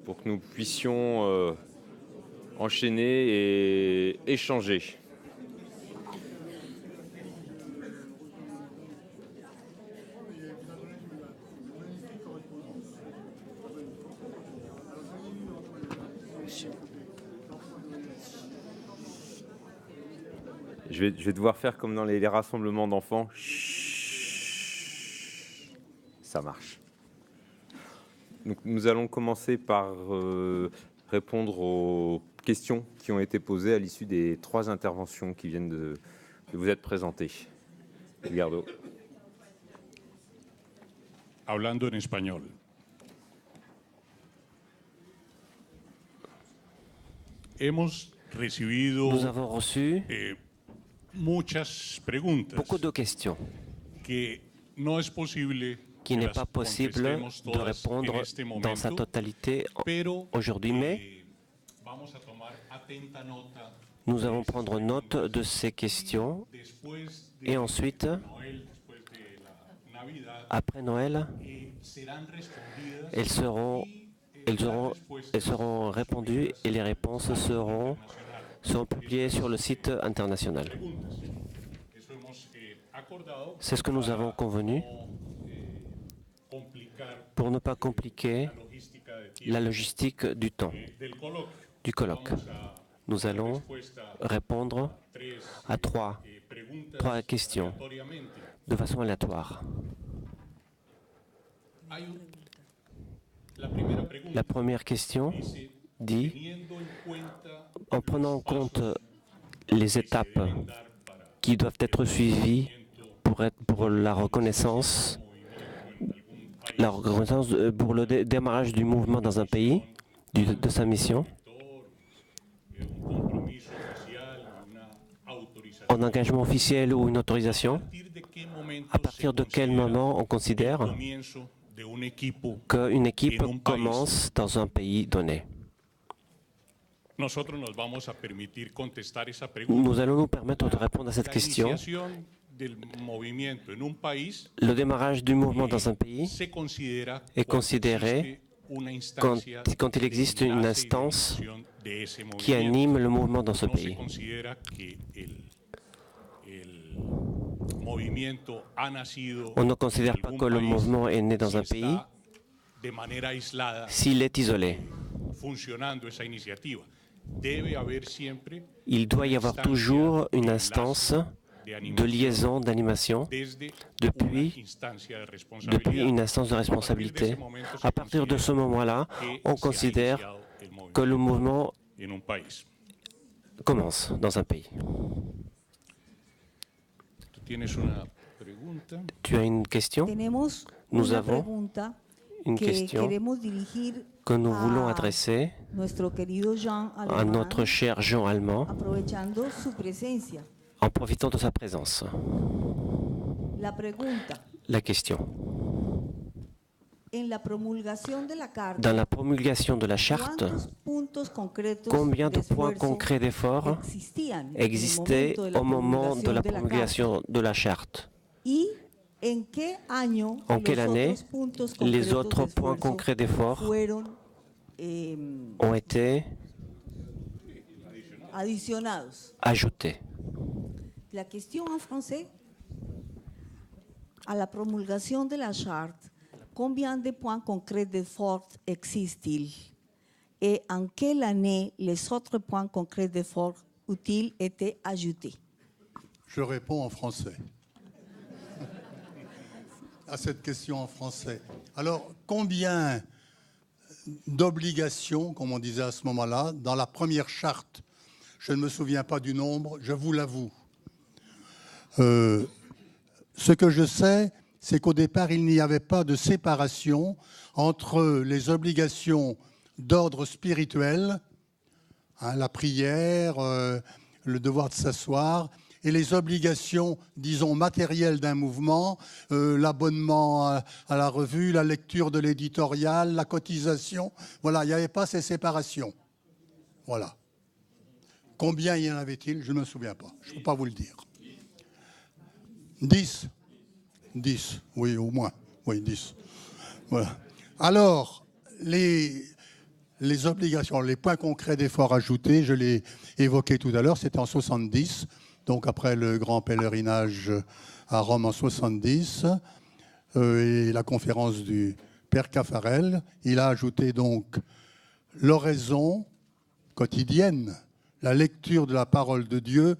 pour que nous puissions enchaîner et échanger. Je vais devoir faire comme dans les rassemblements d'enfants. Chut. Ça marche. Donc, nous allons commencer par répondre aux questions qui ont été posées à l'issue des 3 interventions qui viennent de vous être présentées. Edgardo. Hablando en español. Nous avons reçu beaucoup de questions qu'il n'est pas possible de répondre dans sa totalité aujourd'hui, mais nous allons prendre note de ces questions et ensuite, après Noël, elles seront répondues et les réponses seront publiées sur le site international. C'est ce que nous avons convenu pour ne pas compliquer la logistique du temps, du colloque. Nous allons répondre à trois questions de façon aléatoire. La première question dit, en prenant en compte les étapes qui doivent être suivies pour la reconnaissance pour le démarrage du mouvement dans un pays, de sa mission, en engagement officiel ou une autorisation, à partir de quel moment on considère qu'une équipe commence dans un pays donné. Nous allons nous permettre de répondre à cette question. Le démarrage du mouvement dans un pays est considéré quand il existe une instance qui anime le mouvement dans ce pays. On ne considère pas que le mouvement est né dans un pays s'il est isolé. Il doit y avoir toujours une instance de liaison, d'animation, depuis une instance de responsabilité. À partir de ce moment-là, on considère que le mouvement commence dans un pays. Tu as une question? Nous avons une question que nous voulons adresser à notre cher Jean Allemand en profitant de sa présence. La question. Dans la promulgation de la charte, combien de points concrets d'effort existaient au moment de la promulgation de la charte? En quelle année les autres points concrets d'effort ont été ajoutés? La question en français. À la promulgation de la charte, combien de points concrets d'effort existent-ils? Et en quelle année les autres points concrets d'effort ont-ils été ajoutés? Je réponds en français à cette question en français. Alors, combien d'obligations, comme on disait à ce moment-là, dans la première charte? Je ne me souviens pas du nombre, je vous l'avoue. Ce que je sais, c'est qu'au départ, il n'y avait pas de séparation entre les obligations d'ordre spirituel, la prière, le devoir de s'asseoir, et les obligations, disons, matérielles d'un mouvement, l'abonnement à la revue, la lecture de l'éditorial, la cotisation. Voilà, il n'y avait pas ces séparations. Voilà. Combien y en avait-il? Je ne me souviens pas. Je ne peux pas vous le dire. 10. 10, oui, au moins. Oui, 10. Voilà. Alors, les obligations, les points concrets d'efforts ajoutés, je l'ai évoqué tout à l'heure, c'était en 70, donc après le grand pèlerinage à Rome en 70, et la conférence du Père Caffarel. Il a ajouté donc l'oraison quotidienne, la lecture de la parole de Dieu.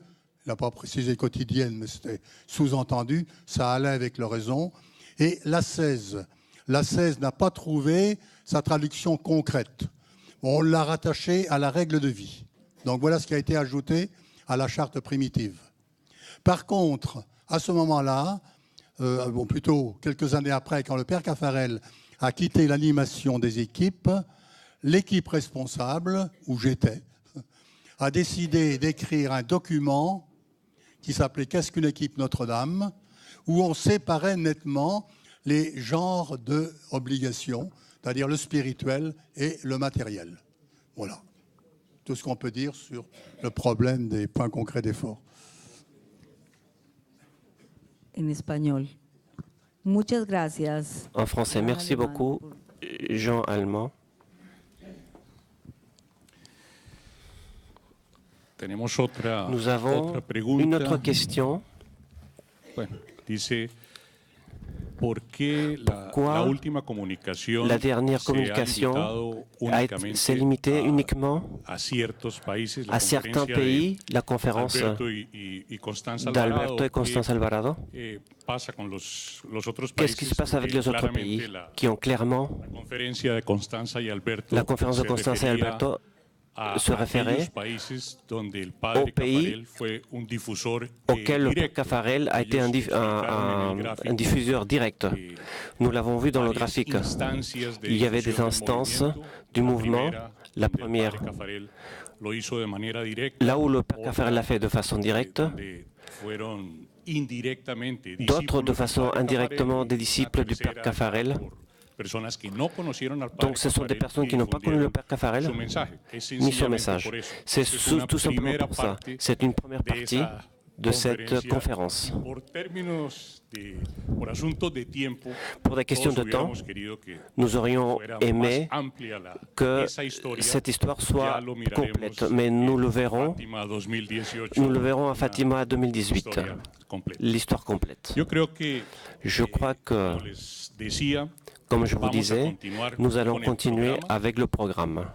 Il n'a pas précisé quotidienne, mais c'était sous-entendu, ça allait avec l'oraison. Et l'ascèse. L'ascèse n'a pas trouvé sa traduction concrète. On l'a rattaché à la règle de vie. Donc voilà ce qui a été ajouté à la charte primitive. Par contre, à ce moment-là, plutôt quelques années après, quand le Père Caffarel a quitté l'animation des équipes, l'équipe responsable, où j'étais, a décidé d'écrire un document qui s'appelait « Qu'est-ce qu'une équipe Notre-Dame ?», où on séparait nettement les genres d'obligations, c'est-à-dire le spirituel et le matériel. Voilà. Tout ce qu'on peut dire sur le problème des points concrets d'effort. En espagnol. Muchas gracias. En français, merci beaucoup, Jean Allemand. Nous avons une autre question. Pourquoi la dernière communication s'est limitée uniquement à certains pays, la conférence d'Alberto et Constance Alvarado? Qu'est-ce qui se passe avec les autres pays qui ont clairement... La conférence de Constance et Alberto se référait aux pays auxquels le Père Caffarel a été un diffuseur direct. Nous l'avons vu dans le graphique. Il y avait des instances du mouvement. La première, là où le Père Caffarel l'a fait de façon directe, d'autres de façon indirectement des disciples du Père Caffarel. Donc ce sont des personnes qui n'ont pas connu le Père Caffarel ni son message. C'est tout simplement pour ça. C'est une première partie de cette conférence. Pour des questions de temps, nous aurions aimé que cette histoire soit complète, mais nous le verrons à Fatima 2018, l'histoire complète. Je crois que, comme je vous disais, nous allons continuer avec le programme.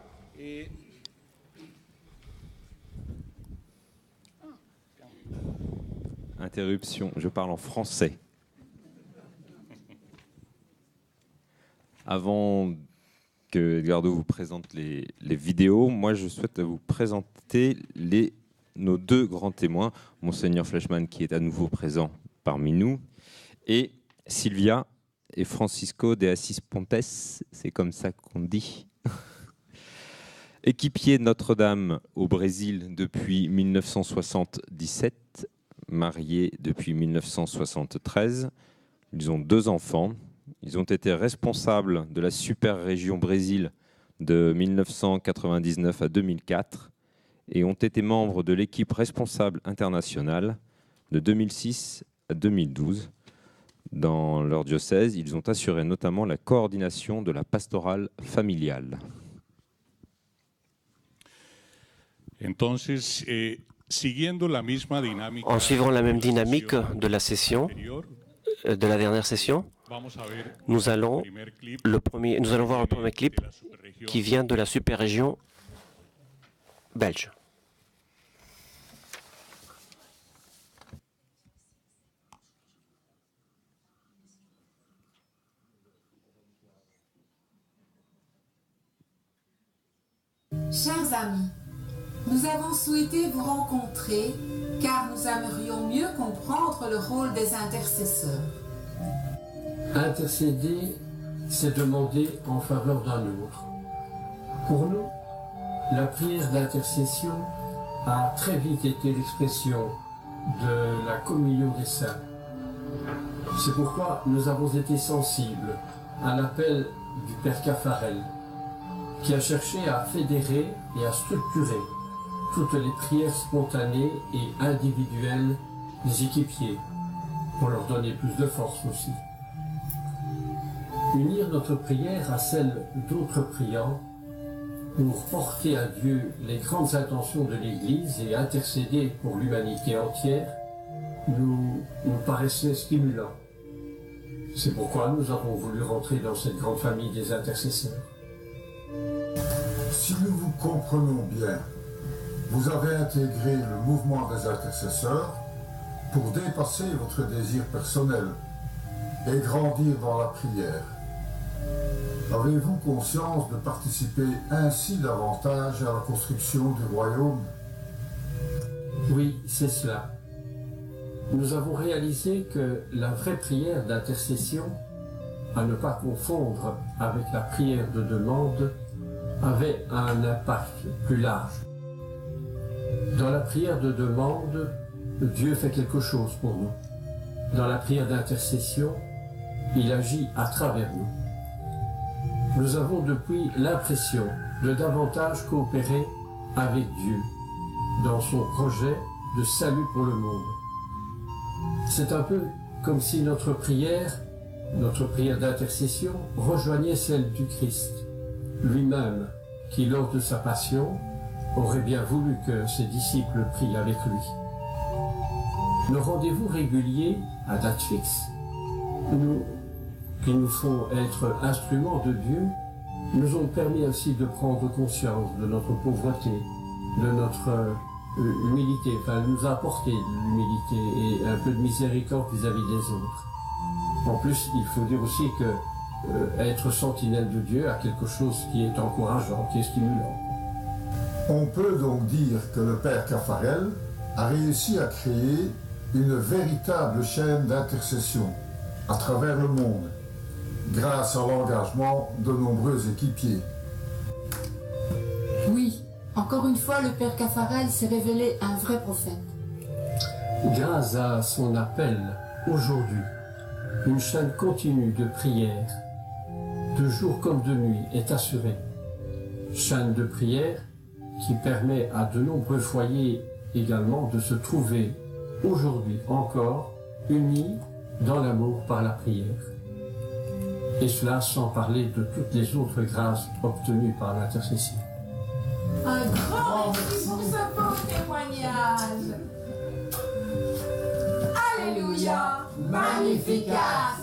Interruption, je parle en français. Avant que Edgardo vous présente les vidéos, moi je souhaite vous présenter nos deux grands témoins, Monseigneur Fleischmann qui est à nouveau présent parmi nous, et Silvia et Francisco de Assis Pontes, c'est comme ça qu'on dit. Équipiers de Notre-Dame au Brésil depuis 1977, mariés depuis 1973. Ils ont 2 enfants. Ils ont été responsables de la super région Brésil de 1999 à 2004 et ont été membres de l'équipe responsable internationale de 2006 à 2012. Dans leur diocèse, ils ont assuré notamment la coordination de la pastorale familiale. En suivant la même dynamique de la session, de la dernière session, nous allons voir le premier clip qui vient de la super-région belge. Chers amis, nous avons souhaité vous rencontrer car nous aimerions mieux comprendre le rôle des intercesseurs. Intercéder, c'est demander en faveur d'un autre. Pour nous, la prière d'intercession a très vite été l'expression de la communion des saints. C'est pourquoi nous avons été sensibles à l'appel du Père Caffarel, qui a cherché à fédérer et à structurer toutes les prières spontanées et individuelles des équipiers, pour leur donner plus de force aussi. Unir notre prière à celle d'autres priants pour porter à Dieu les grandes intentions de l'Église et intercéder pour l'humanité entière nous paraissait stimulant. C'est pourquoi nous avons voulu rentrer dans cette grande famille des intercesseurs. Si nous vous comprenons bien, vous avez intégré le mouvement des intercesseurs pour dépasser votre désir personnel et grandir dans la prière. Avez-vous conscience de participer ainsi davantage à la construction du royaume? Oui, c'est cela. Nous avons réalisé que la vraie prière d'intercession, à ne pas confondre avec la prière de demande, avait un impact plus large. Dans la prière de demande, Dieu fait quelque chose pour nous. Dans la prière d'intercession, il agit à travers nous. Nous avons depuis l'impression de davantage coopérer avec Dieu dans son projet de salut pour le monde. C'est un peu comme si notre prière d'intercession, rejoignait celle du Christ, lui-même, qui lors de sa passion aurait bien voulu que ses disciples prient avec lui. Nos rendez-vous réguliers, à date fixe, qui nous font être instruments de Dieu, nous ont permis ainsi de prendre conscience de notre pauvreté, de notre humilité, enfin, nous a apporté de l'humilité et un peu de miséricorde vis-à-vis des autres. En plus, il faut dire aussi que être sentinelle de Dieu a quelque chose qui est encourageant, qui est stimulant. On peut donc dire que le Père Caffarel a réussi à créer une véritable chaîne d'intercession à travers le monde, grâce à l'engagement de nombreux équipiers. Oui, encore une fois, le Père Caffarel s'est révélé un vrai prophète. Grâce à son appel, aujourd'hui, une chaîne continue de prière, de jour comme de nuit, est assurée. Chaîne de prière qui permet à de nombreux foyers également de se trouver aujourd'hui encore unis dans l'amour par la prière. Et cela sans parler de toutes les autres grâces obtenues par l'intercession. Un grand merci pour ce beau témoignage. Alléluia, Magnificat.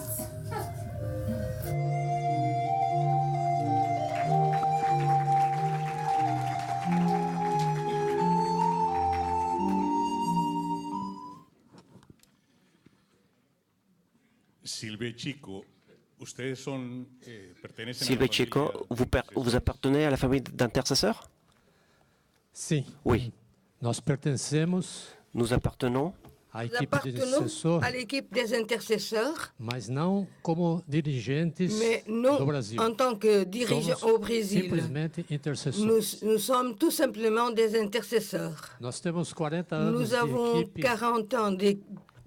Silve Chico, Silve Chico, vous appartenez à la famille d'intercesseurs? Sim. Oui. Nós pertencemos Nous appartenons à Nous equipe de intercessor, à l'équipe des intercesseurs, mas não como dirigentes mais non do Brasil. en tant que dirigeants Somos au Brésil. simplesmente intercessores. Nous sommes tout simplement des intercesseurs. Nós temos 40 anos Nous de avons equipe 40 ans comme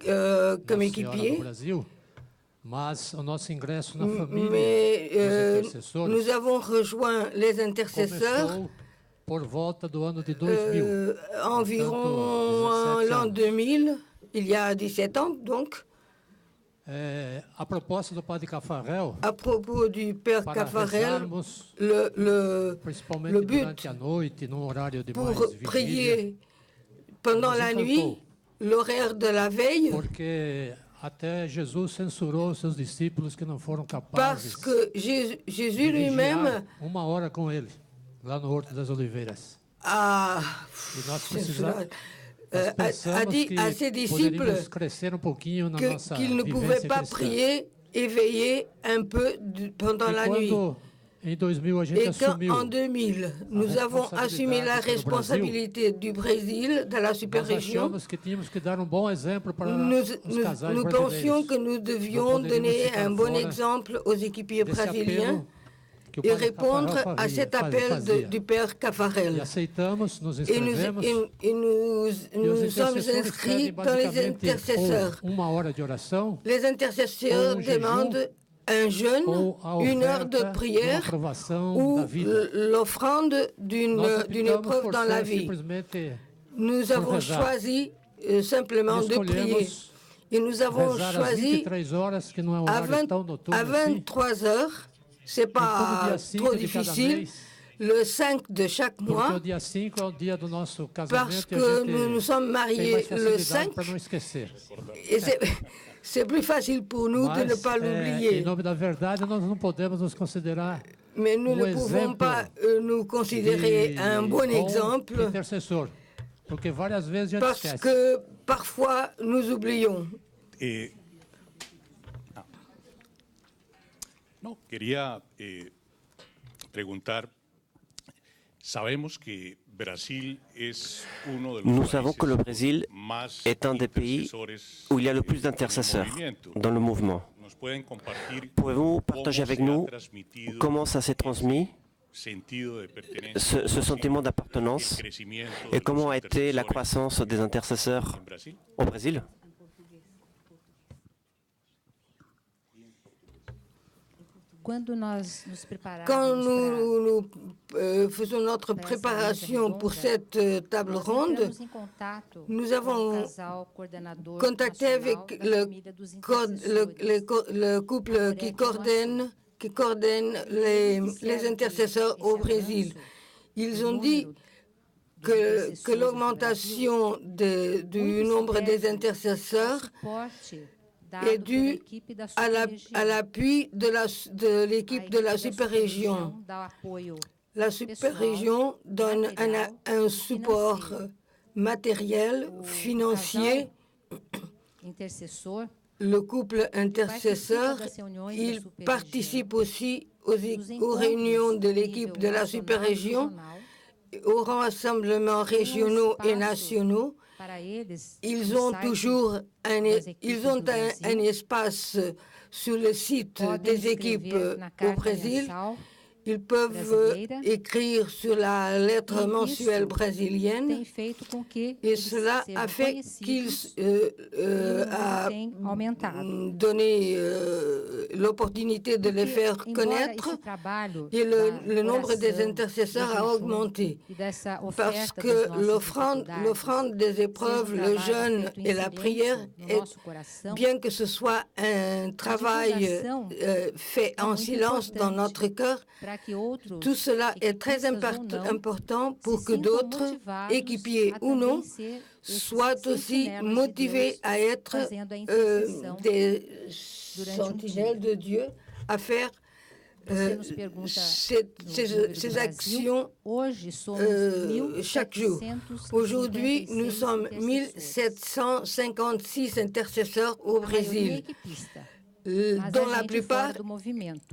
Nossa Senhora équipiers, do Brasil, mas o nosso ingresso na família mais dos intercessores nous avons rejoint les intercesseurs começou por volta do ano de 2000. environ l'an 2000, il y a 17 ans donc. A proposta do Padre Caffarel À propos du Père para Caffarel, rezarmos, le principalmente but durante a noite, num horário de pour mais vigília, prier pendant nos la encantou. nuit, l'horaire de la veille, Porque até Jesus censurou seus discípulos que não foram capazes parce que Jésus de lui-même vigiar uma hora com ele, lá no Horto das Oliveiras. a, E nós precisamos, a pensamos dit que à ses disciples poderíamos crescer pouquinho na nossa qu'ils ne pouvaient vivência pas cristã. prier et veiller un peu pendant E la nuit. quando em 2000 a gente Et quand assumiu en 2000, nous avons assumé la responsabilité du Brésil, de la nós super-région, achamos que tínhamos que dar bom exemplo para nous os casais pensions brasileiros. que nous devions donner un bon exemple aux équipiers Desse brésiliens apelo que o et Padre répondre Caffarel à cet appel fazia. du Père Caffarel. E aceitamos, nos Et inscrevemos. nous sommes inscrits dans les intercesseurs. Ou uma hora de oração, Les intercesseurs ou jejum, demandent un jeûne, ou a une heure de oferta prière aprovação ou da vida. l'offrande d'une Nós optamos épreuve por dans la ser vie. simplesmente Nous avons rezar. choisi simplement de prier. escolhemos Et nous avons rezar às choisi 23 horas, que não é um à, horário tão noturno à assim. 23 heures, c'est E todo pas dia 5 trop de cada difficile, mês, le 5 de chaque mois, Porque o dia 5 é o dia do nosso parce casamento e que a gente nous nous sommes tem mariés mais le facilidade 5 para não esquecer. et c'est plus facile pour nous de ne Mas, pas em l'oublier. nome da verdade, nós não podemos nos considerar Mais nous ne pouvons pas nous considérer un bon exemple intercessor, porque várias vezes a gente parce esquece. que parfois nous oublions. No, quería preguntar, sabemos que Brasil es uno de los Nous savons que le Brésil más est un des pays où il y a le plus d'intercesseurs dans le mouvement. Nos pueden compartir Pouvez-vous partager avec nous comment ça s'est transmis, sentido de pertenencia ce sentiment d'appartenance, et comment a été la croissance des intercesseurs au Brésil? Quand nous faisons notre préparation pour cette table ronde, nous avons contacté avec le couple qui coordonne les intercesseurs au Brésil. Ils ont dit que l'augmentation du nombre des intercesseurs est due à l'appui de l'équipe de la super-région. La super-région donne un support matériel, financier. Le couple intercesseur, il participe aussi aux réunions de l'équipe de la super-région, aux rassemblements régionaux et nationaux. Ils ont toujours un espace sur le site des équipes au Brésil. Ils peuvent écrire sur la lettre mensuelle brésilienne et cela a fait qu'ils a donné l'opportunité de les faire connaître et le nombre des intercesseurs a augmenté parce que l'offrande des épreuves, le jeûne et la prière, bien que ce soit un travail fait en silence dans notre cœur, tout cela est très important pour que d'autres, équipiers ou non, soient aussi motivés à être des sentinelles de Dieu, à faire ces actions chaque jour. Aujourd'hui, nous sommes 1756 intercesseurs au Brésil, dont la plupart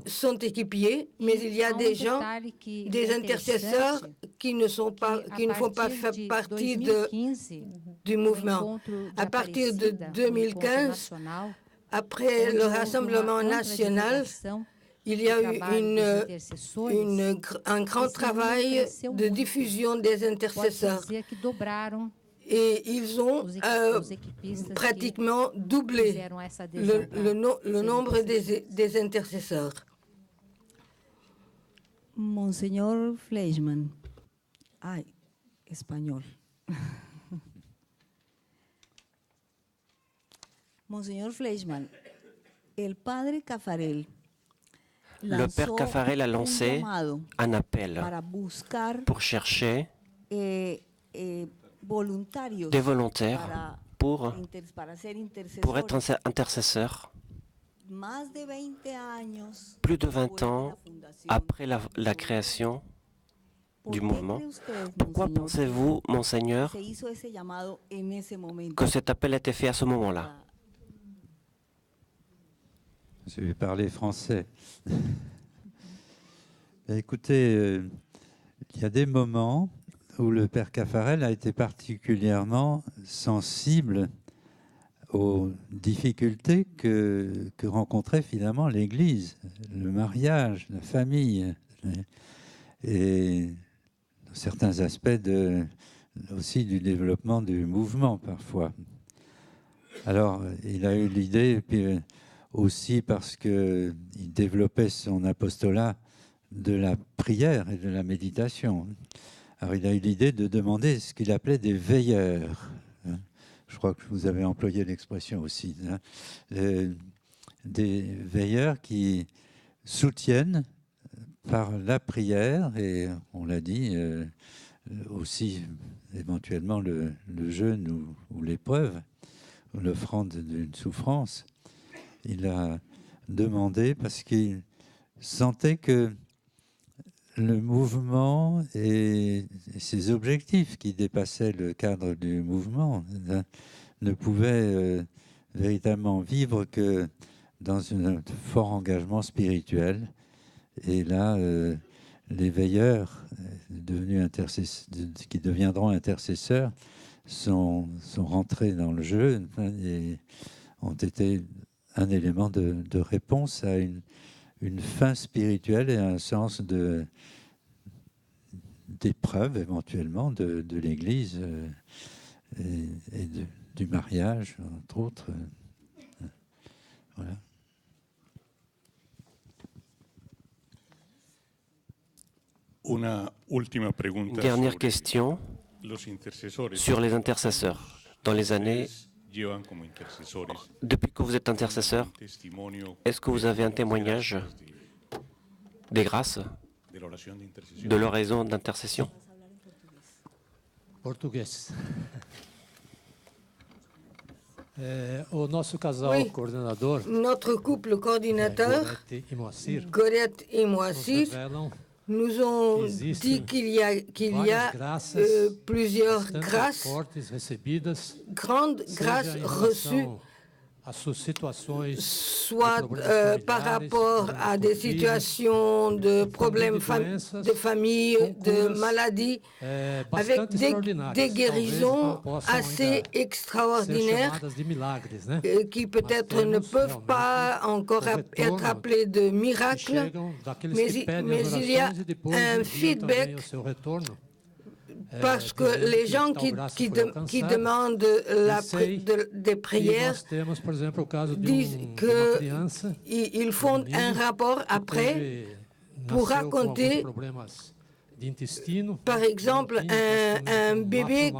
sont équipiers, mais il y a des gens, des intercesseurs qui ne font pas partie du mouvement. À partir de 2015, après le Rassemblement national, il y a eu un grand travail de diffusion des intercesseurs. Et ils ont pratiquement doublé le nombre des intercesseurs. Monseñor Fleischmann. Ay, español. Monseñor Fleischmann, el padre Caffarel. Le père Caffarel a lancé un appel pour chercher des volontaires pour être intercesseurs. Plus de 20 ans après la création du mouvement, pourquoi pensez-vous, Monseigneur, que cet appel a été fait à ce moment-là? Je vais parler français. Écoutez, il y a des moments où le père Caffarel a été particulièrement sensible aux difficultés que rencontrait finalement l'Église, le mariage, la famille, et certains aspects aussi du développement du mouvement parfois. Alors, il a eu l'idée, puis aussi parce qu'il développait son apostolat de la prière et de la méditation. Alors, il a eu l'idée de demander ce qu'il appelait des veilleurs. Je crois que vous avez employé l'expression aussi. Des veilleurs qui soutiennent par la prière, et on l'a dit, aussi éventuellement le jeûne ou l'épreuve, ou l'offrande d'une souffrance. Il a demandé parce qu'il sentait que le mouvement et ses objectifs qui dépassaient le cadre du mouvement ne pouvaient véritablement vivre que dans un fort engagement spirituel. Et là, les veilleurs qui deviendront intercesseurs sont rentrés dans le jeu et ont été un élément de réponse à une fin spirituelle et un sens d'épreuve éventuellement de l'Église et du mariage, entre autres. Voilà. Dernière question sur les intercesseurs. Dans les années, depuis que vous êtes intercesseur, est-ce que vous avez un témoignage des grâces de l'oraison d'intercession? Português. Notre couple coordinateur, Gorette et Moacir, nous ont dit qu'il y a plusieurs grâces, grandes grâces reçues, soit par rapport à des situations de problèmes de famille, de maladies, avec des guérisons assez extraordinaires qui peut-être ne peuvent pas encore être appelées de miracles, mais il y a un feedback parce que les gens qui demandent des prières disent qu'ils font un rapport après pour raconter, par exemple, un bébé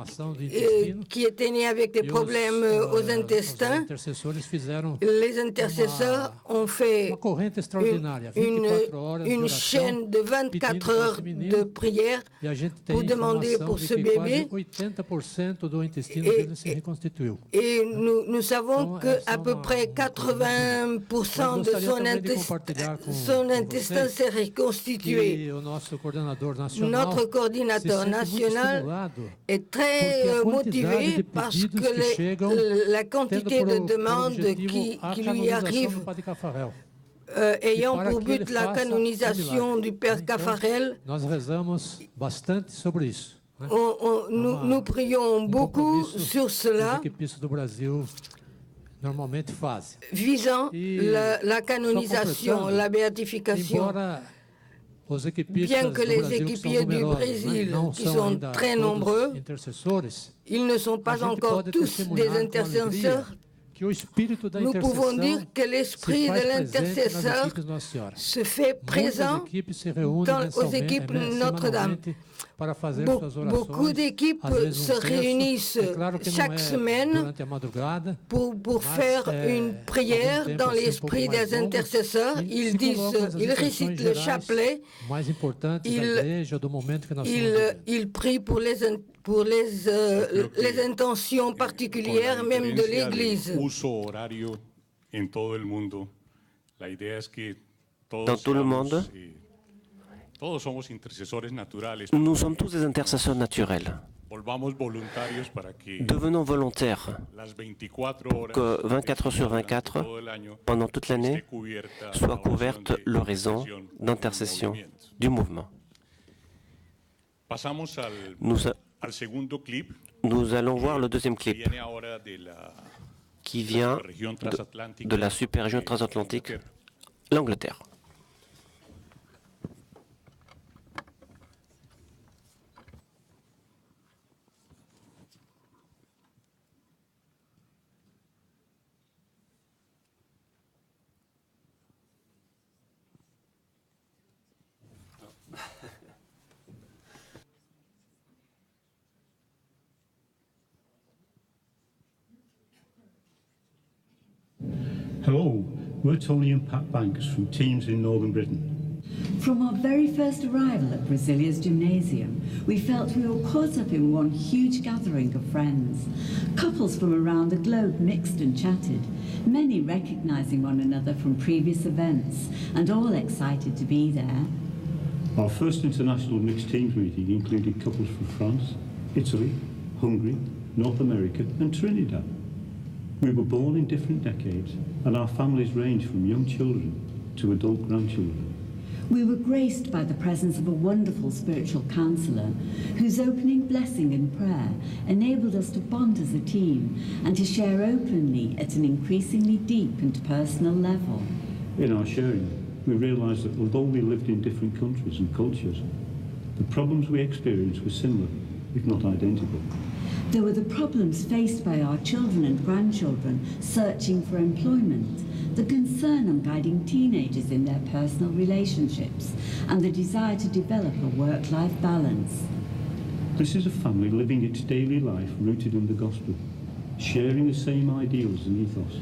qui était né avec des problèmes aux intestins. Les intercesseurs ont fait une chaîne de 24 heures de prière pour demander pour ce bébé. Et nous savons qu'à peu près 80% de son intestin s'est reconstitué. Notre coordinateur national est très motivé parce que la quantité de demandes qui lui arrivent ayant pour but la canonisation du Père Caffarel, nous prions beaucoup sur cela, visant la canonisation, la béatification. Bien que les équipiers du Brésil, qui sont très nombreux, ils ne sont pas encore tous des intercesseurs. Nous pouvons dire que l'esprit de l'intercesseur se fait présent aux équipes Notre-Dame. Beaucoup d'équipes se réunissent chaque semaine pour faire une prière dans l'esprit des intercesseurs. Ils récitent le chapelet, ils prient pour les intentions particulières même de l'Église. Dans tout le monde, nous sommes tous des intercesseurs naturels. Devenons volontaires pour que 24 heures sur 24, pendant toute l'année, soit couverte l'horizon d'intercession du mouvement. Nous allons voir le deuxième clip qui vient de la super-région transatlantique, l'Angleterre. Hello, we're Tony and Pat Banks from Teams in Northern Britain. From our very first arrival at Brasilia's gymnasium, we felt we were caught up in one huge gathering of friends. Couples from around the globe mixed and chatted, many recognizing one another from previous events, and all excited to be there. Our first international mixed teams meeting included couples from France, Italy, Hungary, North America and Trinidad. We were born in different decades, and our families range from young children to adult grandchildren. We were graced by the presence of a wonderful spiritual counselor whose opening blessing and prayer enabled us to bond as a team and to share openly at an increasingly deep and personal level. In our sharing, we realised that although we lived in different countries and cultures, the problems we experienced were similar, if not identical. There were the problems faced by our children and grandchildren searching for employment, the concern on guiding teenagers in their personal relationships, and the desire to develop a work-life balance. This is a family living its daily life rooted in the gospel, sharing the same ideals and ethos.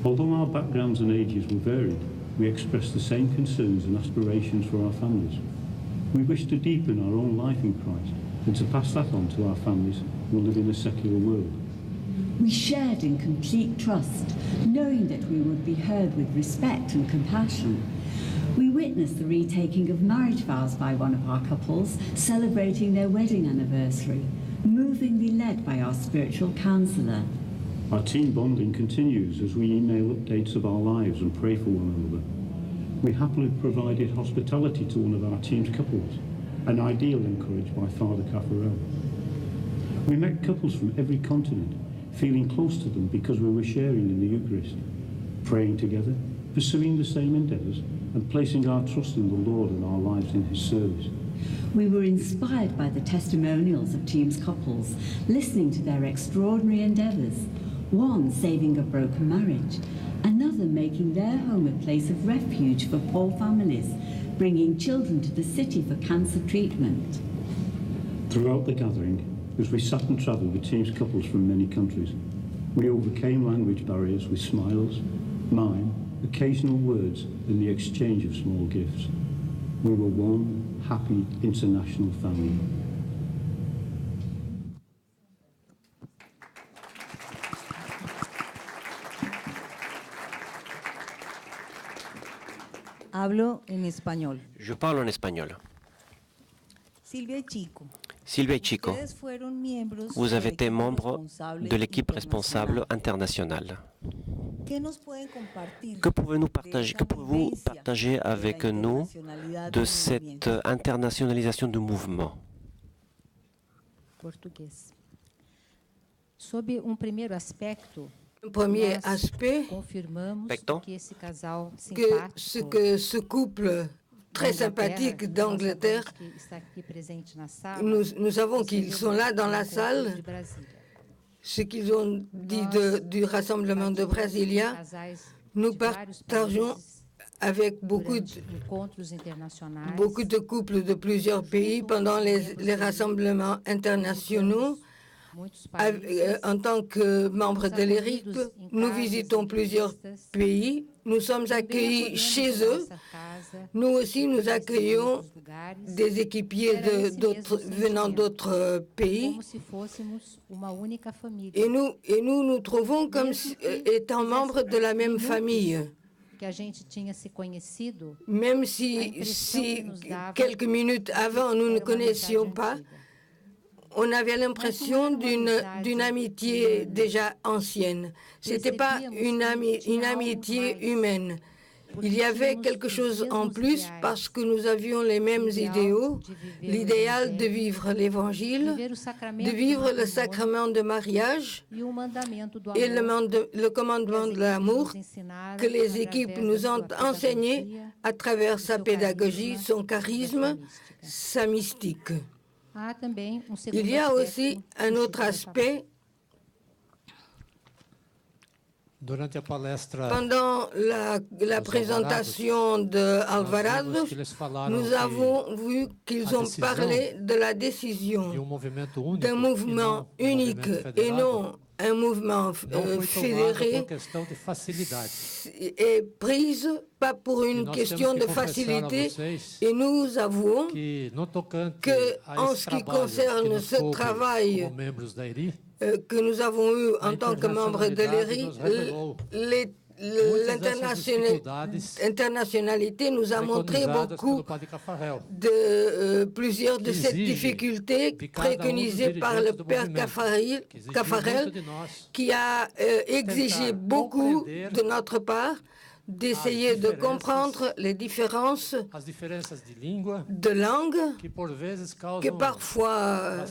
Although our backgrounds and ages were varied, we expressed the same concerns and aspirations for our families. We wish to deepen our own life in Christ and to pass that on to our families who live in a secular world. We shared in complete trust, knowing that we would be heard with respect and compassion. We witnessed the retaking of marriage vows by one of our couples, celebrating their wedding anniversary, movingly led by our spiritual counsellor. Our team bonding continues as we email updates of our lives and pray for one another. We happily provided hospitality to one of our team's couples, an ideal encouraged by Father Caffarel. We met couples from every continent, feeling close to them because we were sharing in the Eucharist, praying together, pursuing the same endeavours, and placing our trust in the Lord and our lives in His service. We were inspired by the testimonials of team's couples, listening to their extraordinary endeavours, one saving a broken marriage, another making their home a place of refuge for poor families, bringing children to the city for cancer treatment. Throughout the gathering, as we sat and travelled with teams couples from many countries, we overcame language barriers with smiles, mime, occasional words, and the exchange of small gifts. We were one happy international family. Hablo en español. Je parle en espagnol. Silvia Chico. Sylvia Chico, vous avez été membre de l'équipe responsable internationale. Que pouvez-vous partager avec nous de cette internationalisation du mouvement? Un premier aspect, que ce couple très sympathique d'Angleterre, nous savons qu'ils sont là dans la salle. Ce qu'ils ont dit du rassemblement de Brasilia, nous partageons avec beaucoup de couples de plusieurs pays pendant les rassemblements internationaux. En tant que membres de l'ERIP, nous visitons plusieurs pays. Nous sommes accueillis chez eux. Nous aussi, nous accueillons des équipiers venant d'autres pays. Et nous nous trouvons comme étant membres de la même famille. Même si quelques minutes avant, nous ne connaissions pas, on avait l'impression d'une amitié déjà ancienne. Ce n'était pas une amitié humaine. Il y avait quelque chose en plus parce que nous avions les mêmes idéaux, l'idéal de vivre l'Évangile, de vivre le sacrement de mariage et le commandement de l'amour que les équipes nous ont enseigné à travers sa pédagogie, son charisme, sa mystique. Il y a aussi un autre aspect. Pendant la présentation d'Alvarado, nous avons vu qu'ils ont parlé de la décision d'un mouvement unique et non un mouvement fédéré est prise pas pour une question de facilité. Et nous avouons que, en ce qui concerne ce travail que nous avons eu en tant que membres de l'ERI, l'internationalité nous a montré beaucoup de plusieurs de ces difficultés préconisées par le père Caffarel, qui a exigé beaucoup de notre part d'essayer de comprendre les différences de langue qui parfois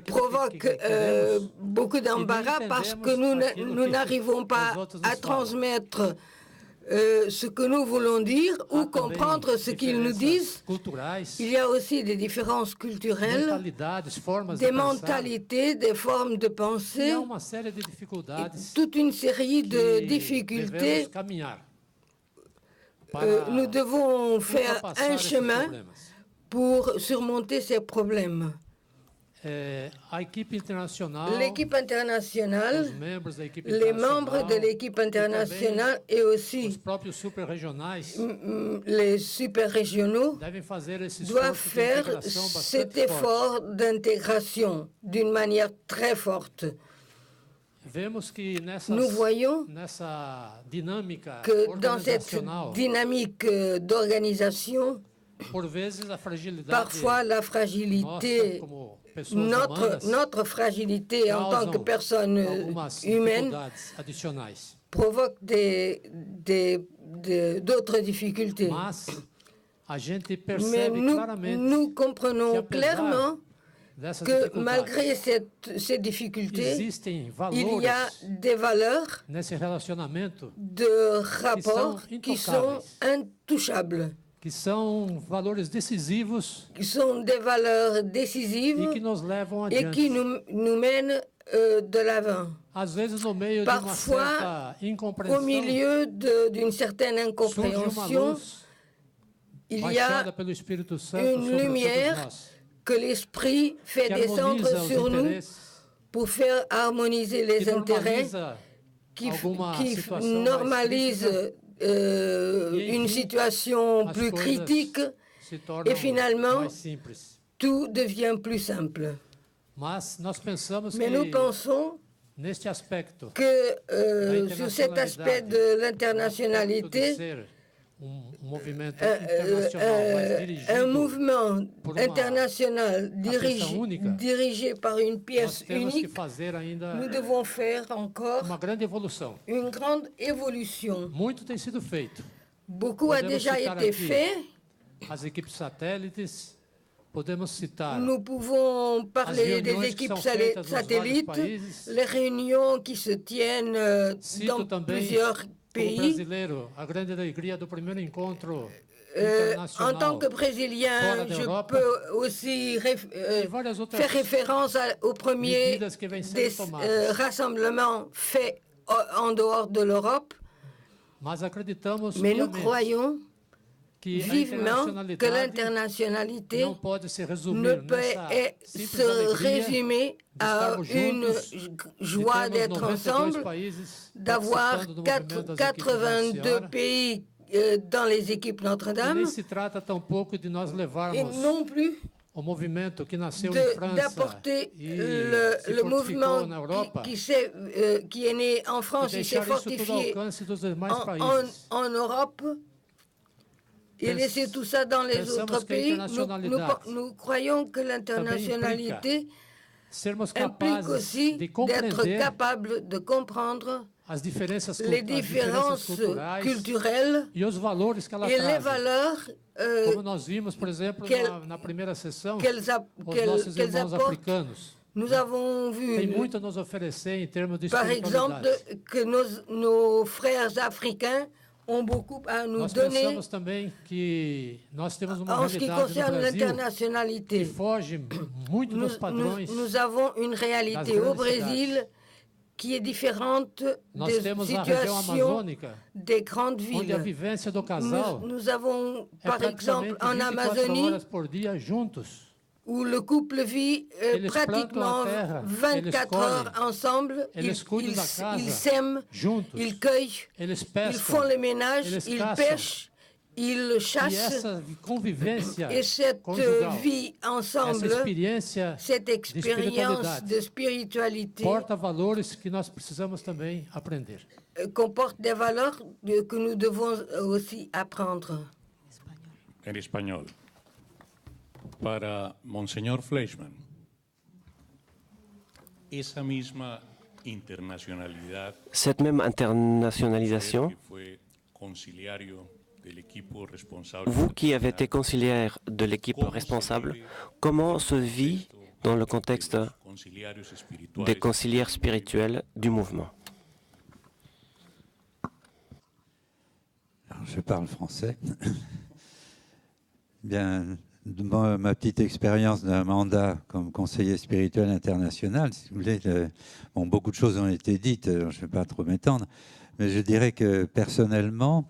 provoquent beaucoup d'embarras parce que nous n'arrivons pas à transmettre ce que nous voulons dire ou comprendre ce qu'ils nous disent. Il y a aussi des différences culturelles, des mentalités, des formes de pensée, toute une série de difficultés. Nous devons faire un chemin pour surmonter ces problèmes. L'équipe internationale, les membres de l'équipe internationale et aussi les super-régionaux doivent faire cet effort d'intégration d'une manière très forte. Nous voyons que dans cette dynamique d'organisation, parfois la fragilité, notre fragilité en tant que personne humaine provoque d'autres difficultés. Mais nous comprenons clairement que malgré ces difficultés, il y a des valeurs de rapport qui sont intouchables. Qui sont des valeurs décisives et qui nous mènent de l'avant. Parfois, au milieu d'une certaine incompréhension, il y a une lumière que l'Esprit fait descendre sur nous pour faire harmoniser les intérêts, qui normalise une situation plus critique et finalement tout devient plus simple. Mais nous pensons que sur cet aspect de l'internationalité, un mouvement international dirigé par une pièce unique, nous devons faire encore une grande évolution. Beaucoup a déjà été fait. Nous pouvons parler des équipes satellites, les réunions qui se tiennent dans plusieurs pays. En tant que Brésilien, je peux aussi faire référence au premier des rassemblements faits en dehors de l'Europe. Mais nous croyons vivement que l'internationalité ne peut se résumer à une joie d'être ensemble, d'avoir 82 pays dans les équipes Notre-Dame, et non plus d'apporter le mouvement qui est né en France et s'est fortifié en Europe, et laisser tout ça dans les autres pays. Nous croyons que l'internationalité implique aussi d'être capable de comprendre les différences culturelles et les valeurs qu'elles apportent. Nous avons vu, par exemple, que nos frères africains ont beaucoup à nous donner en ce qui concerne l'internationalité. Nous avons une réalité au Brésil qui est différente des situations des grandes villes. Nous avons, par exemple, en Amazonie, où le couple vit pratiquement 24 heures ensemble. Ils s'aiment, ils cueillent, ils font le ménage, ils pêchent, ils chassent. Et cette vie ensemble, cette expérience de spiritualité comporte des valeurs que nous devons aussi apprendre. En español. Para Monseñor Fleischmann, esa misma internacionalidad, cette même internationalisation, vous qui avez été conciliaire de l'équipe responsable, comment se vit dans le contexte des conciliaires spirituels du mouvement? Alors, je parle français. Bien, ma petite expérience d'un mandat comme conseiller spirituel international, si vous voulez, beaucoup de choses ont été dites, je ne vais pas trop m'étendre, mais je dirais que personnellement,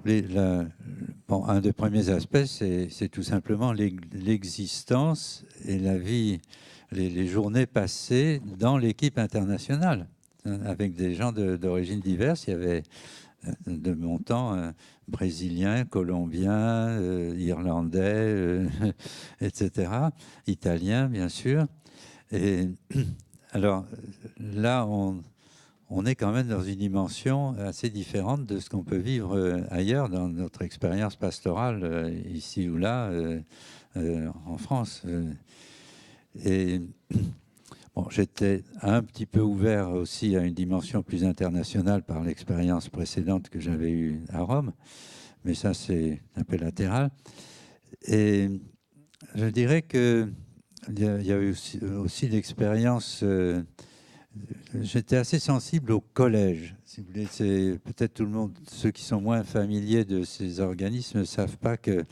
un des premiers aspects, c'est tout simplement l'existence et la vie, les journées passées dans l'équipe internationale, avec des gens d'origines diverses. Il y avait de mon temps brésiliens, colombiens, irlandais, etc., italiens, bien sûr. Et alors là, on est quand même dans une dimension assez différente de ce qu'on peut vivre ailleurs dans notre expérience pastorale, ici ou là, en France. Et bon, j'étais un petit peu ouvert aussi à une dimension plus internationale par l'expérience précédente que j'avais eue à Rome, mais ça, c'est un peu latéral. Et je dirais qu'il y a eu aussi l'expérience... J'étais assez sensible au collège. Si vous voulez, c'est peut-être tout le monde, ceux qui sont moins familiers de ces organismes ne savent pas que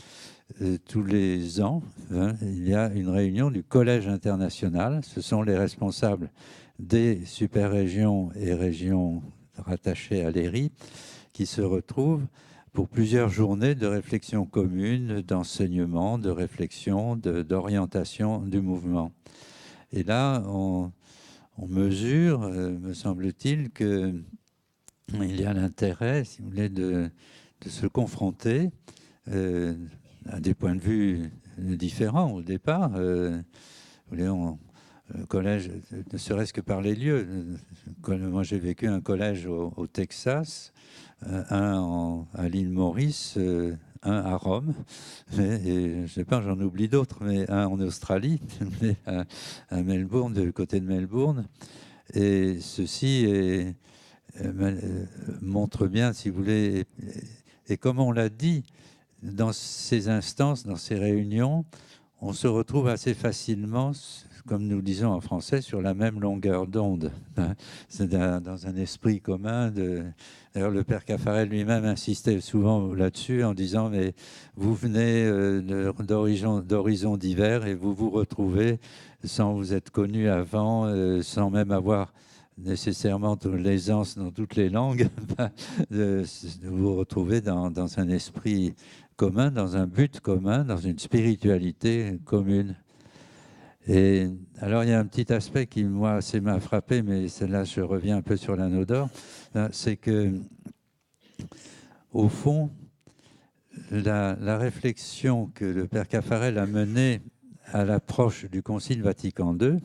tous les ans, il y a une réunion du Collège international. Ce sont les responsables des super-régions et régions rattachées à l'ERI qui se retrouvent pour plusieurs journées de réflexion commune, d'enseignement, de réflexion, d'orientation du mouvement. Et là, on mesure, me semble-t-il, qu'il y a l'intérêt, si vous voulez, de se confronter à des points de vue différents au départ. Le collège, ne serait-ce que par les lieux. Moi, j'ai vécu un collège au Texas, un à l'île Maurice, un à Rome, et je ne sais pas, j'en oublie d'autres, mais un en Australie, à Melbourne, du côté de Melbourne. Et ceci montre bien, si vous voulez, et comme on l'a dit, dans ces instances, dans ces réunions, on se retrouve assez facilement, comme nous le disons en français, sur la même longueur d'onde. C'est dans un esprit commun. D'ailleurs, le père Caffarel lui-même insistait souvent là-dessus en disant « mais vous venez d'horizons divers et vous vous retrouvez sans vous être connus avant, sans même avoir nécessairement l'aisance dans toutes les langues, de vous retrouver dans un esprit commun, dans un but commun, dans une spiritualité commune. » Et alors, il y a un petit aspect qui, moi, m'a frappé, mais là, je reviens un peu sur l'anneau d'or, c'est que, au fond, la réflexion que le père Caffarel a menée à l'approche du Concile Vatican II,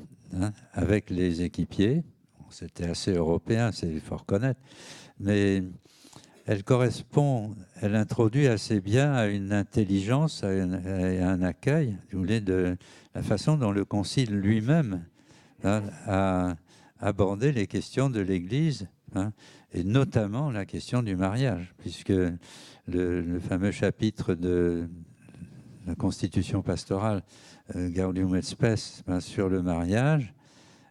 avec les équipiers, c'était assez européen, il faut reconnaître, mais elle introduit assez bien à une intelligence, à un accueil, si vous voulez, de la façon dont le Concile lui-même a abordé les questions de l'Église, et notamment la question du mariage, puisque le fameux chapitre de la Constitution pastorale Gaudium et Spes sur le mariage,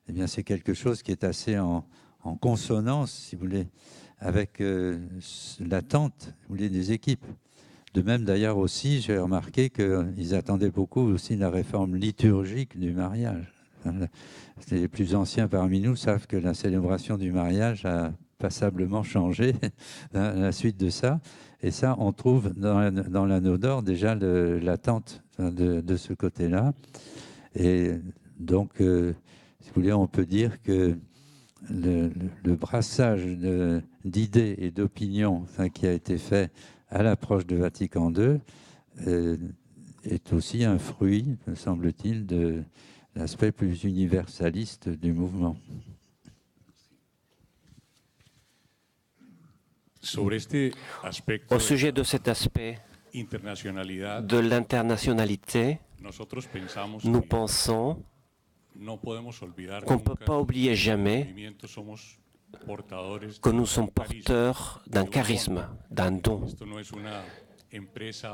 eh bien, c'est quelque chose qui est assez en consonance, si vous voulez, avec l'attente des équipes. De même, d'ailleurs, aussi, j'ai remarqué qu'ils attendaient beaucoup aussi la réforme liturgique du mariage. Les plus anciens parmi nous savent que la célébration du mariage a passablement changé à la suite de ça. Et ça, on trouve dans l'anneau d'or déjà l'attente de ce côté-là. Et donc, si vous voulez, on peut dire que le brassage d'idées et d'opinions qui a été fait à l'approche de Vatican II est aussi un fruit, me semble-t-il, de l'aspect plus universaliste du mouvement. Au sujet de cet aspect de l'internationalité, nous pensons qu'on ne peut pas oublier jamais que nous sommes porteurs d'un charisme, d'un don.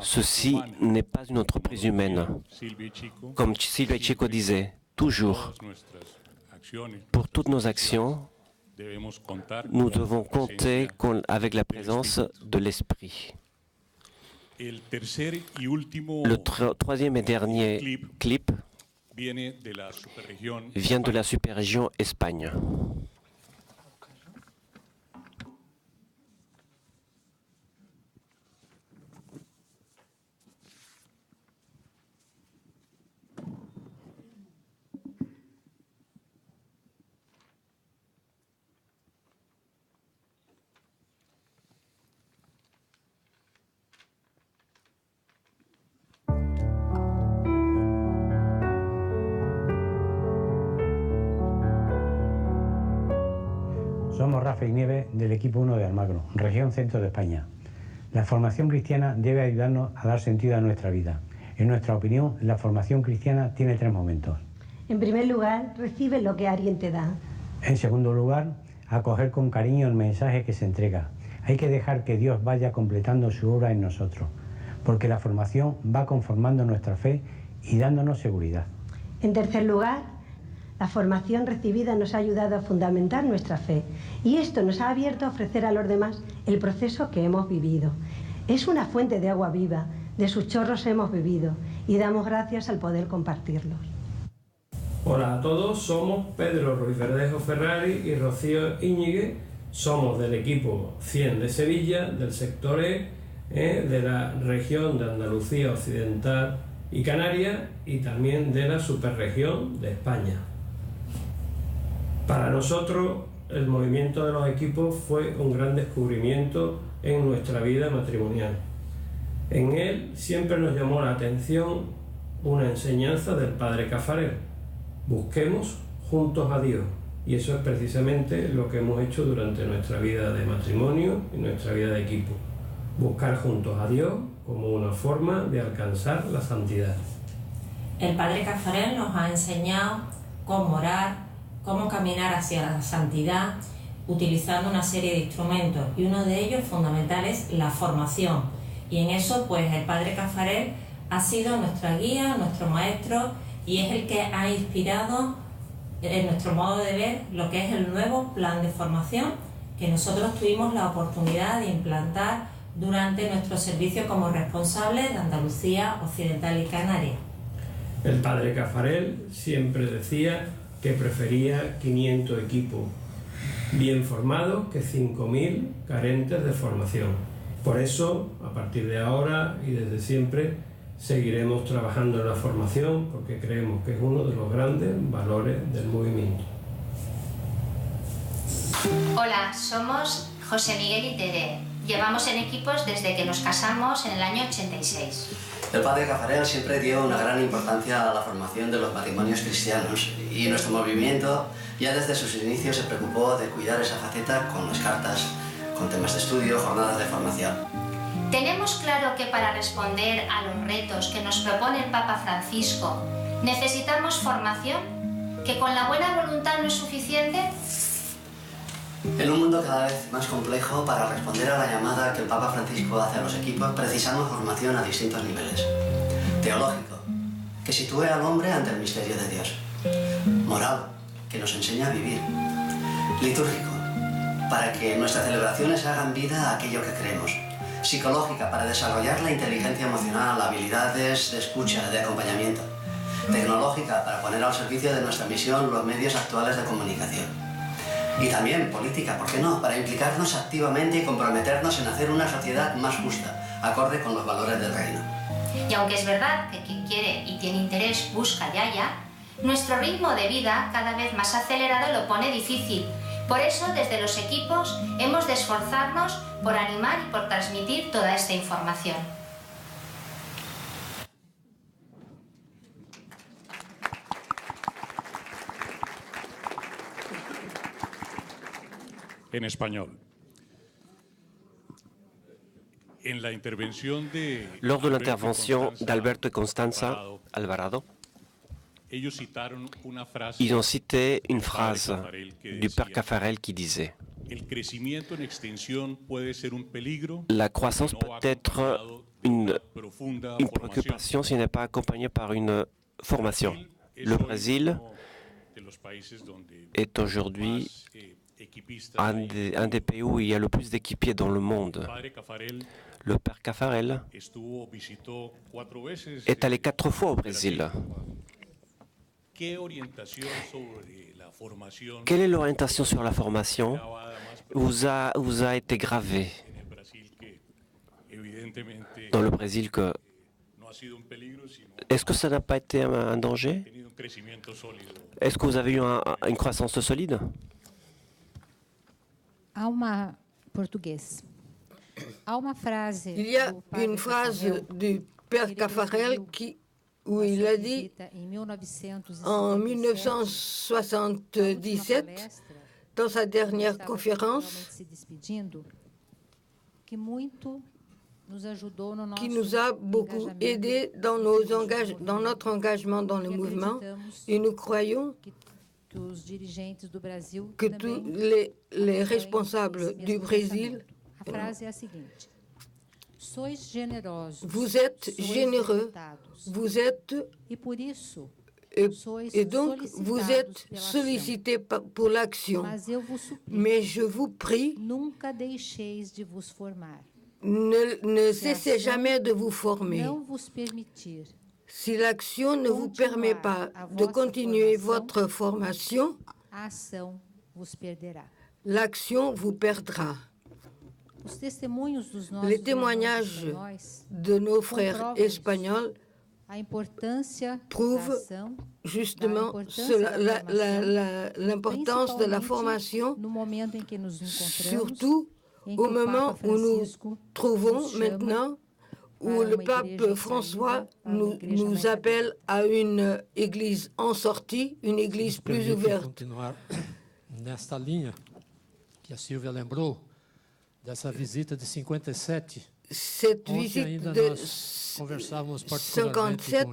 Ceci n'est pas une entreprise humaine. Comme Silvia et Chico disaient, toujours, pour toutes nos actions, nous devons compter avec la présence de l'Esprit. Le troisième et dernier clip vient de la superrégion Espagne. Somos Rafa y Nieves del equipo 1 de Almagro, región centro de España. La formación cristiana debe ayudarnos a dar sentido a nuestra vida. En nuestra opinión, la formación cristiana tiene 3 momentos. En primer lugar, recibe lo que alguien te da. En segundo lugar, acoger con cariño el mensaje que se entrega. Hay que dejar que Dios vaya completando su obra en nosotros, porque la formación va conformando nuestra fe y dándonos seguridad. En tercer lugar, la formación recibida nos ha ayudado a fundamentar nuestra fe y esto nos ha abierto a ofrecer a los demás el proceso que hemos vivido. Es una fuente de agua viva, de sus chorros hemos bebido y damos gracias al poder compartirlos. Hola a todos, somos Pedro Ruiz Verdejo Ferrari y Rocío Íñiguez. Somos del equipo 100 de Sevilla, del sector E, de la región de Andalucía Occidental y Canarias y también de la superregión de España. Para nosotros, el movimiento de los equipos fue un gran descubrimiento en nuestra vida matrimonial. En él siempre nos llamó la atención una enseñanza del Padre Caffarel: busquemos juntos a Dios. Y eso es precisamente lo que hemos hecho durante nuestra vida de matrimonio y nuestra vida de equipo. Buscar juntos a Dios como una forma de alcanzar la santidad. El Padre Caffarel nos ha enseñado cómo orar, cómo caminar hacia la santidad, utilizando una serie de instrumentos, y uno de ellos fundamental es la formación. Y en eso, pues, el Padre Caffarel ha sido nuestra guía, nuestro maestro, y es el que ha inspirado en nuestro modo de ver lo que es el nuevo plan de formación que nosotros tuvimos la oportunidad de implantar durante nuestro servicio como responsables de Andalucía Occidental y Canarias. El Padre Caffarel siempre decía que prefería 500 equipos bien formados que 5.000 carentes de formación. Por eso, a partir de ahora y desde siempre, seguiremos trabajando en la formación porque creemos que es uno de los grandes valores del movimiento. Hola, somos José Miguel y Tere. Llevamos en equipos desde que nos casamos en el año 86. El Padre Caffarel siempre dio una gran importancia a la formación de los matrimonios cristianos y nuestro movimiento ya desde sus inicios se preocupó de cuidar esa faceta con las cartas, con temas de estudio, jornadas de formación. Tenemos claro que para responder a los retos que nos propone el Papa Francisco necesitamos formación, que con la buena voluntad no es suficiente. En un mundo cada vez más complejo, para responder a la llamada que el Papa Francisco hace a los equipos, precisamos formación a distintos niveles. Teológico, que sitúe al hombre ante el misterio de Dios. Moral, que nos enseña a vivir. Litúrgico, para que nuestras celebraciones hagan vida a aquello que creemos. Psicológica, para desarrollar la inteligencia emocional, habilidades de escucha, de acompañamiento. Tecnológica, para poner al servicio de nuestra misión los medios actuales de comunicación. Y también política, ¿por qué no?, para implicarnos activamente y comprometernos en hacer una sociedad más justa, acorde con los valores del reino. Y aunque es verdad que quien quiere y tiene interés busca y halla, Nuestro ritmo de vida, cada vez más acelerado, lo pone difícil. Por eso, desde los equipos, hemos de esforzarnos por animar y por transmitir toda esta información. En español. Lors de l'intervention d'Alberto et Constanza Alvarado, ils ont cité une phrase du père Caffarel qui disait « La croissance peut être une préoccupation si elle n'est pas accompagnée par une formation. » Le Brésil est aujourd'hui un des pays où il y a le plus d'équipiers dans le monde. Le père Caffarel est allé 4 fois au Brésil. Quelle est l'orientation sur la formation vous a été gravée dans le Brésil que est-ce que ça n'a pas été un danger? Est-ce que vous avez eu une croissance solide? Il y a une phrase du père Caffarel où il a dit en 1977, dans sa dernière conférence, qui nous a beaucoup aidés dans notre engagement dans le mouvement, et nous croyons que tous les responsables du Brésil, vous êtes généreux, vous êtes et donc vous êtes sollicités pour l'action. Mais je vous prie, ne cessez jamais de vous former. Si l'action ne vous permet pas de continuer votre formation, l'action vous perdra. Les témoignages de nos frères espagnols prouvent justement l'importance de la formation, surtout au moment où nous trouvons maintenant, où le pape François nous appelle à une église en sortie, une église plus ouverte. Nesta linha que a Silvia lembrou dessa visita de 57. Cette visite de 57,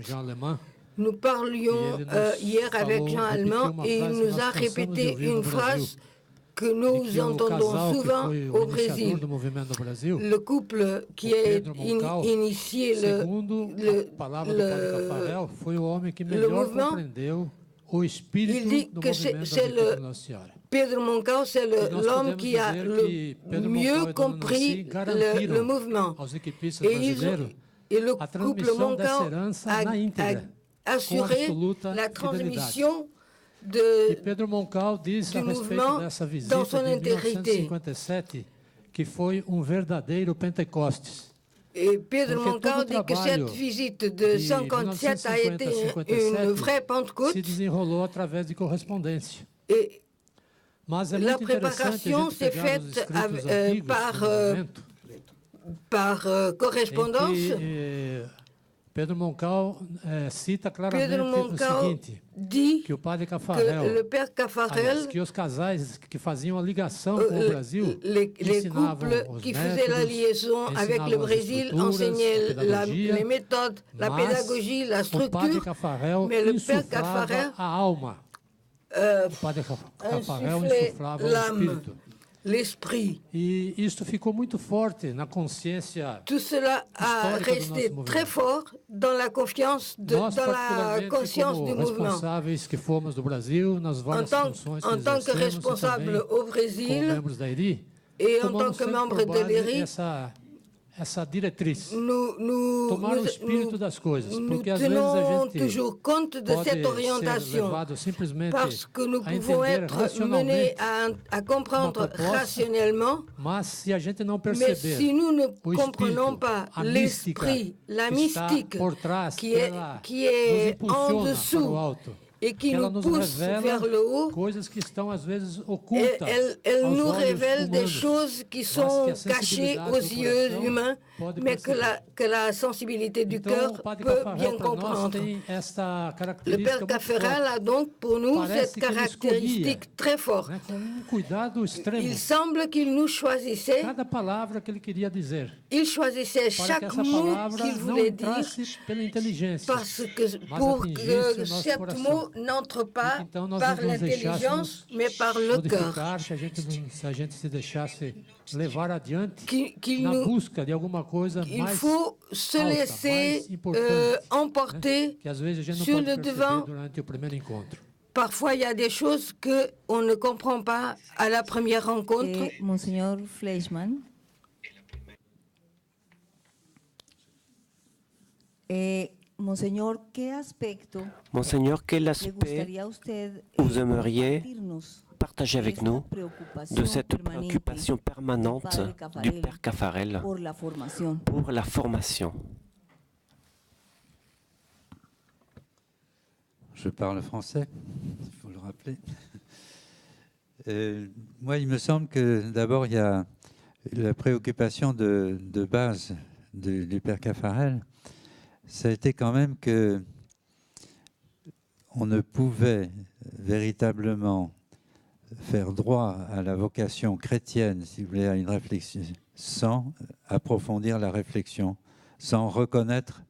nous parlions hier avec Jean Allemand et il nous a répété une phrase que nous entendons souvent au Brésil. Le couple qui a initié le mouvement, il dit que c'est Pedro Moncao, c'est l'homme qui a le mieux compris le mouvement. Et le couple Moncao a assuré la transmission du mouvement dans son intégrité. Que foi verdadeiro Pentecostes. Et Pedro Moncao dit que cette visite de 57 a été une vraie Pentecôte. Se desenrolou através de correspondência. Et la préparation s'est faite par correspondance. Pedro Moncao cita claramente o seguinte, que o padre Caffarel, que os casais que faziam a ligação com o Brasil, les couples qui faisaient la liaison avec le Brésil enseignaient les méthodes, la pédagogie, la structure, mais le père Caffarel insuflait l'âme, l'esprit. E isto ficou muito forte na consciência. Tout cela a resté très fort dans la conscience du mouvement. Que fomos do Brasil, nas várias funções en tant que responsable au Brésil et en tant que membre de l'ERI, essa diretriz, tomar o espírito das coisas, porque às vezes a gente toujours compte de cette orientation, parce que nous pouvons être menés à comprendre rationnellement, mas se a gente não perceber, mais si nous ne comprenons pas l'esprit, la mystique qui est en dessous et qui nous pousse vers le haut. Elle nous révèle des choses qui sont cachées aux yeux humains, mais que la sensibilité du cœur peut bien comprendre. Le Père Caffarel a donc pour nous cette caractéristique très forte. Il semble qu'il nous choisissait. Il choisissait chaque mot qu'il voulait dire parce que pour que chaque mot n'entre pas par l'intelligence, mais par le cœur. Il faut se laisser emporter sur le devant. Parfois, il y a des choses qu'on ne comprend pas à la première rencontre. Monseigneur Fleischmann. Monseigneur, quel aspect vous aimeriez partager avec nous de cette préoccupation permanente du Père Caffarel pour la formation? Je parle français, il faut le rappeler. Moi, il me semble que d'abord, il y a la préoccupation de base du Père Caffarel. Ça a été quand même que on ne pouvait véritablement faire droit à la vocation chrétienne, si vous voulez, à une réflexion, sans approfondir la réflexion, sans reconnaître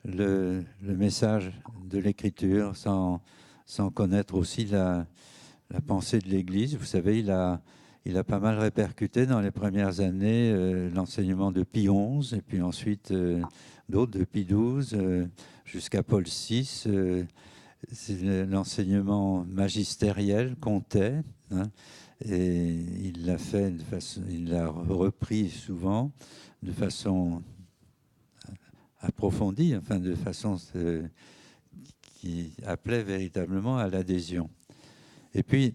le message de l'Écriture, sans connaître aussi la pensée de l'Église. Vous savez, il a pas mal répercuté dans les premières années l'enseignement de Pie XI, et puis ensuite d'autres de Pie XII, jusqu'à Paul VI. L'enseignement magistériel comptait, hein, et il l'a fait de façon, il l'a repris souvent de façon approfondie, enfin de façon qui appelait véritablement à l'adhésion. Et puis,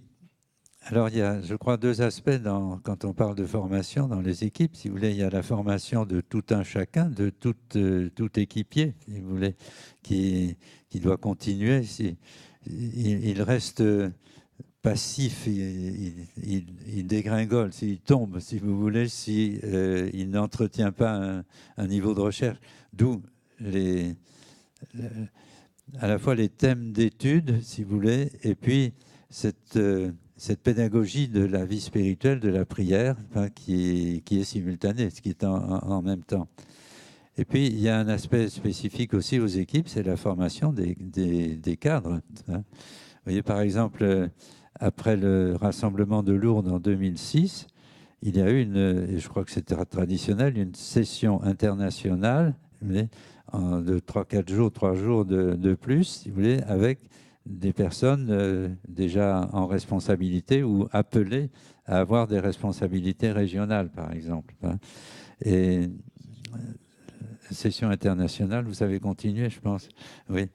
alors il y a, je crois, deux aspects quand on parle de formation dans les équipes. Si vous voulez, il y a la formation de tout un chacun, de tout équipier, si vous voulez, qui doit continuer. Il reste passif, il dégringole, s'il tombe, si vous voulez, il n'entretient pas un niveau de recherche. D'où à la fois les thèmes d'études, si vous voulez, et puis cette pédagogie de la vie spirituelle, de la prière, enfin, qui est simultanée, ce qui est en même temps. Et puis, il y a un aspect spécifique aussi aux équipes, c'est la formation des cadres. Hein. Vous voyez, par exemple, après le rassemblement de Lourdes en 2006, il y a eu et je crois que c'était traditionnel, une session internationale, mais de 3-4 jours, 3 jours de plus, si vous voulez, avec des personnes déjà en responsabilité ou appelées à avoir des responsabilités régionales, par exemple. Hein. Et session internationale, vous avez continué, je pense. Oui.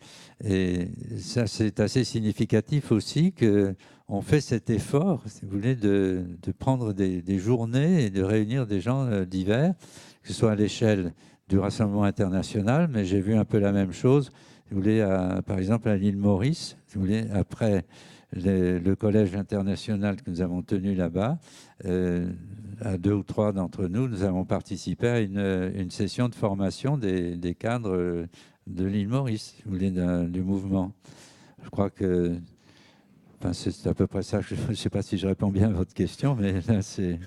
Et ça, c'est assez significatif aussi qu'on fait cet effort, si vous voulez, de prendre des journées et de réunir des gens divers, que ce soit à l'échelle du Rassemblement international, mais j'ai vu un peu la même chose, si vous voulez, par exemple à l'île Maurice, si vous voulez, après le collège international que nous avons tenu là-bas, à 2 ou 3 d'entre nous, nous avons participé à une session de formation des cadres de l'île Maurice, si vous voulez, du mouvement. Je crois que c'est à peu près ça. Je ne sais pas si je réponds bien à votre question, mais là, c'est...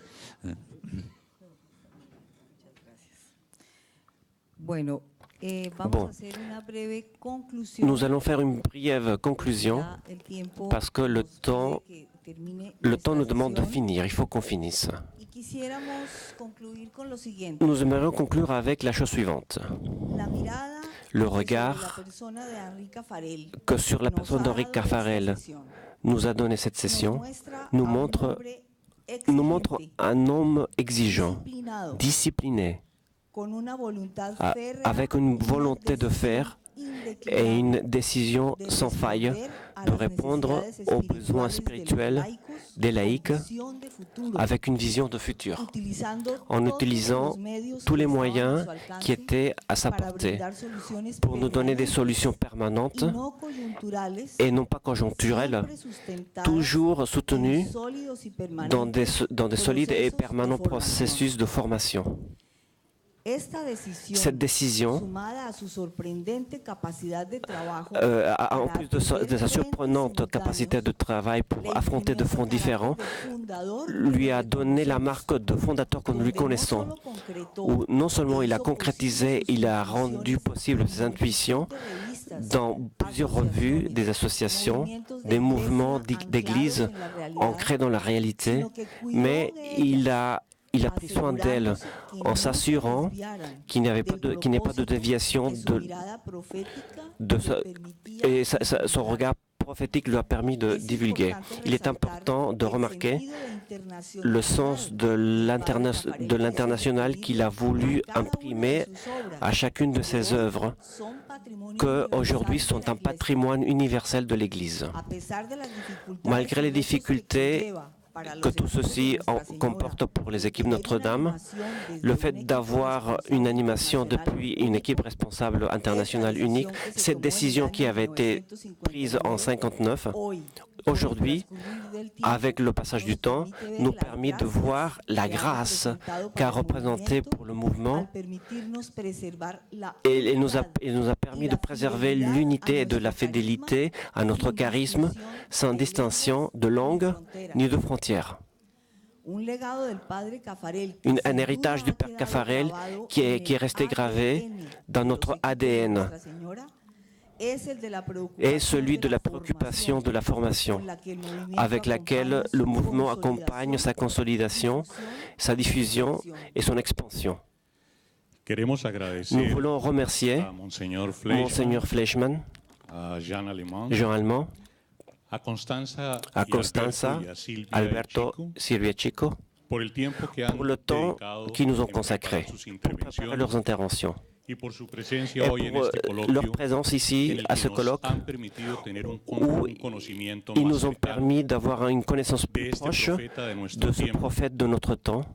Bon, nous allons faire une brève conclusion parce que le temps nous demande de finir. Il faut qu'on finisse. Nous aimerions conclure avec la chose suivante. Le regard que sur la personne d'Henri Caffarel nous a donné cette session nous montre un homme exigeant, discipliné, avec une volonté de faire et une décision sans faille de répondre aux besoins spirituels des laïcs avec une vision de futur, en utilisant tous les moyens qui étaient à sa portée pour nous donner des solutions permanentes et non pas conjoncturelles, toujours soutenues dans des solides et permanents processus de formation. Cette décision, en plus de sa surprenante capacité de travail pour affronter de fronts différents, lui a donné la marque de fondateur que nous lui connaissons, où non seulement il a concrétisé, il a rendu possible ses intuitions dans plusieurs revues, des associations, des mouvements d'église ancrés dans la réalité, mais il a pris soin d'elle en s'assurant qu'il n'y ait pas de déviation et son regard prophétique lui a permis de divulguer. Il est important de remarquer le sens de l'international qu'il a voulu imprimer à chacune de ses œuvres, qui aujourd'hui sont un patrimoine universel de l'Église. Malgré les difficultés que tout ceci comporte pour les équipes Notre-Dame, le fait d'avoir une animation depuis une équipe responsable internationale unique, cette décision qui avait été prise en 1959, aujourd'hui, avec le passage du temps, nous permet de voir la grâce qu'a représentée pour le mouvement et il nous a permis de préserver l'unité et de la fidélité à notre charisme sans distinction de langue ni de frontières. Un héritage du Père Caffarel qui est resté gravé dans notre ADN et celui de la préoccupation de la formation, avec laquelle le mouvement accompagne sa consolidation, sa diffusion et son expansion. Nous voulons remercier Monseigneur Fleischmann, Jean Allemand, a Constanza, Alberto Silvia Chico, pour le temps qu'ils nous ont consacré pour préparer leurs interventions. Et pour leur présence ici à ce colloque où ils nous ont permis d'avoir une connaissance plus proche de ce prophète de notre temps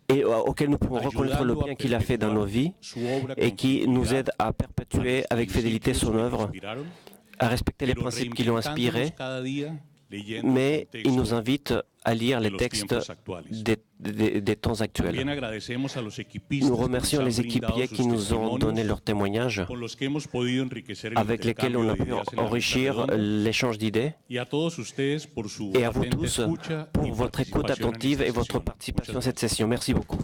et auquel nous pouvons reconnaître le bien qu'il a fait dans nos vies et qui nous aide à perpétuer avec fidélité son œuvre, à respecter les principes qui l'ont inspiré, mais il nous invite à lire les textes des temps actuels. Nous remercions les équipiers qui nous ont donné leurs témoignages, avec lesquels on a pu enrichir l'échange d'idées, et à vous tous pour votre écoute attentive et votre participation à cette session. Merci beaucoup.